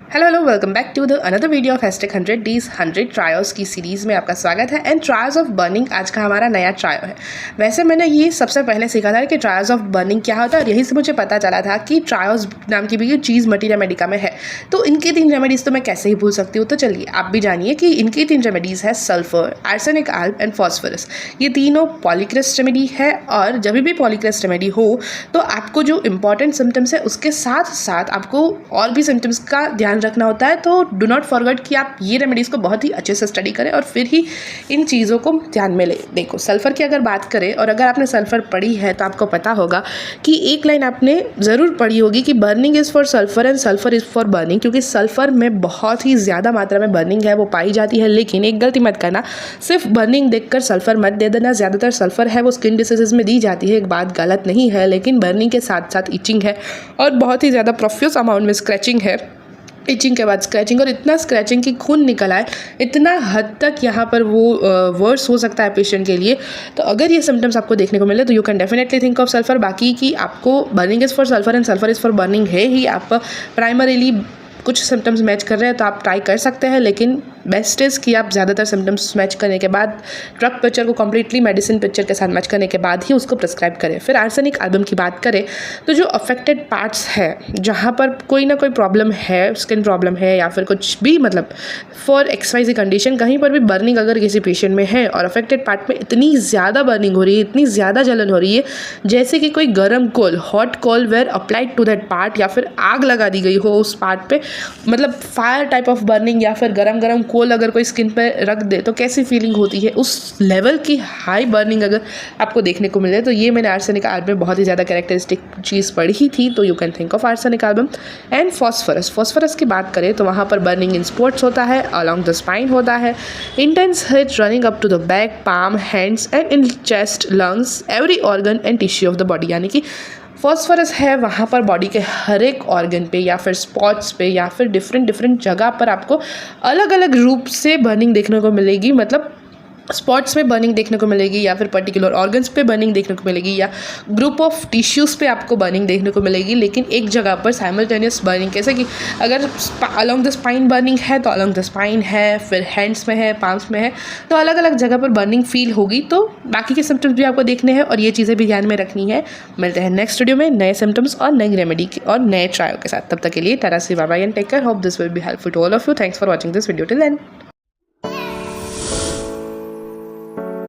Hello welcome back to the another video of hashtag 100 Days 100 trials की series में आपका स्वागत है। एंड ट्रायल्स ऑफ बर्निंग आज का हमारा नया ट्रायल है। वैसे मैंने ये सबसे पहले सीखा था कि ट्रायल्स ऑफ बर्निंग क्या होता है और यही से मुझे पता चला था कि ट्रायल्स नाम की भी चीज़ मटी रेमेडिका में है। तो इनकी 3 रेमेडीज़ तो मैं कैसे ही भूल सकती हूँ। तो चलिए आप भी जानिए कि इनकी 3 रेमेडीज़ है sulphur, arsenic alb and phosphorus. ये तीनों पॉलीक्रेस्ट रेमेडी है और जब भी पॉलीक्रेस्ट रेमेडी हो तो आपको जो इंपॉर्टेंट सिम्टम्स है उसके साथ साथ आपको और भी सिम्टम्स का ध्यान रखना होता है। तो डू नॉट फॉरगेट कि आप ये रेमेडीज़ को बहुत ही अच्छे से स्टडी करें और फिर ही इन चीज़ों को ध्यान में ले। देखो सल्फ़र की अगर बात करें और अगर आपने सल्फ़र पढ़ी है तो आपको पता होगा कि एक लाइन आपने ज़रूर पढ़ी होगी कि burning is for sulphur and sulphur is for burning, क्योंकि सल्फ़र में बहुत ही ज़्यादा मात्रा में बर्निंग है वो पाई जाती है। लेकिन एक गलती मत करना, सिर्फ बर्निंग देखकर सल्फ़र मत दे देना। ज़्यादातर सल्फ़र है वो स्किन डिसीज़ में दी जाती है, एक बात गलत नहीं है, लेकिन बर्निंग के साथ साथ इचिंग है और बहुत ही ज़्यादा प्रोफ्यूज अमाउंट में स्क्रैचिंग है। इचिंग के बाद स्क्रैचिंग, और इतना स्क्रैचिंग कि खून निकल आए, इतना हद तक यहाँ पर वो वर्स हो सकता है पेशेंट के लिए। तो अगर ये सिम्टम्स आपको देखने को मिले तो you can definitely think of sulphur. बाकी कि आपको burning is for sulphur and sulphur is for burning है ही, आप प्राइमरीली कुछ सिम्टम्स मैच कर रहे हैं तो आप ट्राई कर सकते हैं, लेकिन बेस्ट इज़ कि आप ज़्यादातर सिम्टम्स मैच करने के बाद ड्रग पिक्चर को कम्प्लीटली मेडिसिन पिक्चर के साथ मैच करने के बाद ही उसको प्रिस्क्राइब करें। फिर आर्सेनिक एल्बम की बात करें तो जो अफेक्टेड पार्ट्स है जहाँ पर कोई ना कोई प्रॉब्लम है, स्किन प्रॉब्लम है या फिर कुछ भी, मतलब फॉर XYZ कंडीशन कहीं पर भी बर्निंग अगर किसी पेशेंट में है और अफेक्टेड पार्ट में इतनी ज़्यादा बर्निंग हो रही है, इतनी ज़्यादा जलन हो रही है जैसे कि कोई गर्म coal, hot coal were applied to that part, या फिर आग लगा दी गई हो उस पार्ट पे, मतलब फायर टाइप ऑफ बर्निंग, या फिर गरम गरम कोल अगर कोई स्किन पे रख दे तो कैसी फीलिंग होती है, उस लेवल की हाई बर्निंग अगर आपको देखने को मिले तो ये मैंने आर्सेनिक एल्बम में बहुत ही ज़्यादा कैरेक्टरिस्टिक चीज़ पढ़ी थी। तो you can think of arsenic album. And phosphorus की बात करें तो वहाँ पर बर्निंग इन स्पॉट्स होता है, अलॉन्ग द स्पाइन होता है, intense heat running up to the back, palm, hands and in chest, lungs, every organ and tissue of the body. यानी कि फॉस्फोरस है वहाँ पर बॉडी के हर एक ऑर्गन पे या फिर स्पॉट्स पे या फिर डिफरेंट जगह पर आपको अलग अलग रूप से बर्निंग देखने को मिलेगी। मतलब स्पॉट्स में बर्निंग देखने को मिलेगी या फिर पर्टिकुलर ऑर्गन्स पे बर्निंग देखने को मिलेगी या ग्रुप ऑफ टिश्यूज़ पे आपको बर्निंग देखने को मिलेगी, लेकिन एक जगह पर साइमल्टेनियस बर्निंग। कैसे कि अगर अलोंग द स्पाइन बर्निंग है तो अलोंग द स्पाइन है, फिर हैंड्स में है, पाम्स में है, तो अलग अलग जगह पर बर्निंग फील होगी। तो बाकी के सिम्टम्स भी आपको देखने हैं और ये चीज़ें भी ध्यान में रखनी है। मिलते हैं नेक्स्ट वीडियो में नए सिम्टम्स और नई रेमेडी और नए ट्रायल के साथ। तब तक के लिए tata see bye bye and take care. Hope this will be helpful to all of you. Thanks for watching this video till then.